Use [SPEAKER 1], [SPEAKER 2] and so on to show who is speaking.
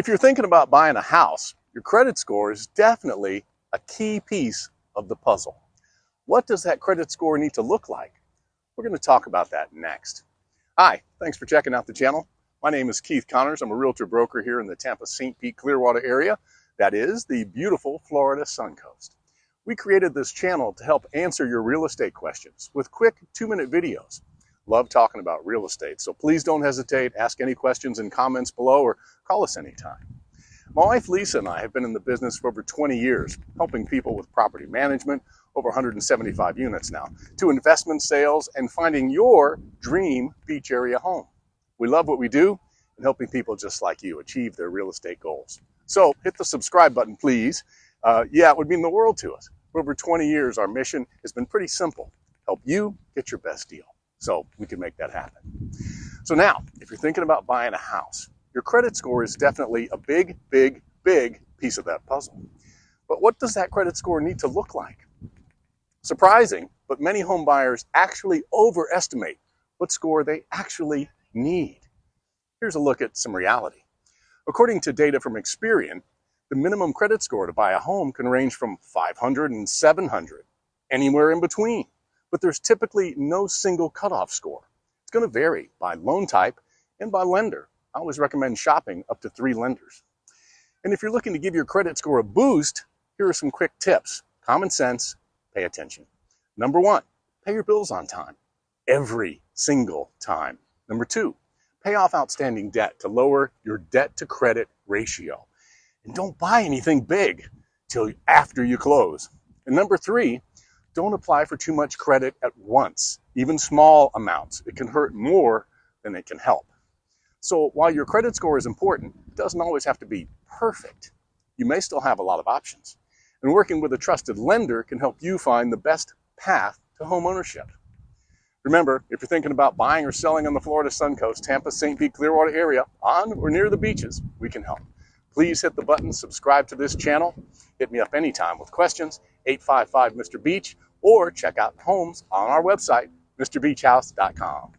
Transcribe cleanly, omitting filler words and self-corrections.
[SPEAKER 1] If you're thinking about buying a house, your credit score is definitely a key piece of the puzzle. What does that credit score need to look like? We're going to talk about that next. Hi, thanks for checking out the channel. My name is Keith Connors. I'm a realtor broker here in the Tampa, St. Pete, Clearwater area. That is the beautiful Florida Suncoast. We created this channel to help answer your real estate questions with quick 2-minute videos. Love talking about real estate, so please don't hesitate. Ask any questions in comments below or call us anytime. My wife Lisa and I have been in the business for over 20 years, helping people with property management, over 175 units now, to investment sales and finding your dream beach area home. We love what we do and helping people just like you achieve their real estate goals. So hit the subscribe button, please. It would mean the world to us. For over 20 years, our mission has been pretty simple. Help you get your best deal so we can make that happen. So now, if you're thinking about buying a house, your credit score is definitely a big piece of that puzzle. But what does that credit score need to look like? Surprising, but many home buyers actually overestimate what score they actually need. Here's a look at some reality. According to data from Experian, the minimum credit score to buy a home can range from 500 and 700, anywhere in between. But there's typically no single cutoff score. It's going to vary by loan type and by lender. I always recommend shopping up to 3 lenders. And if you're looking to give your credit score a boost, here are some quick tips. Common sense, pay attention. Number 1, pay your bills on time. Every single time. Number 2, pay off outstanding debt to lower your debt to credit ratio. And don't buy anything big till after you close. And number 3, don't apply for too much credit at once, even small amounts. It can hurt more than it can help. So while your credit score is important, it doesn't always have to be perfect. You may still have a lot of options. And working with a trusted lender can help you find the best path to home ownership. Remember, if you're thinking about buying or selling on the Florida Suncoast, Tampa, St. Pete, Clearwater area, on or near the beaches, we can help. Please hit the button, subscribe to this channel. Hit me up anytime with questions, 855 Mr. Beach, or check out homes on our website, mrbeachhouse.com.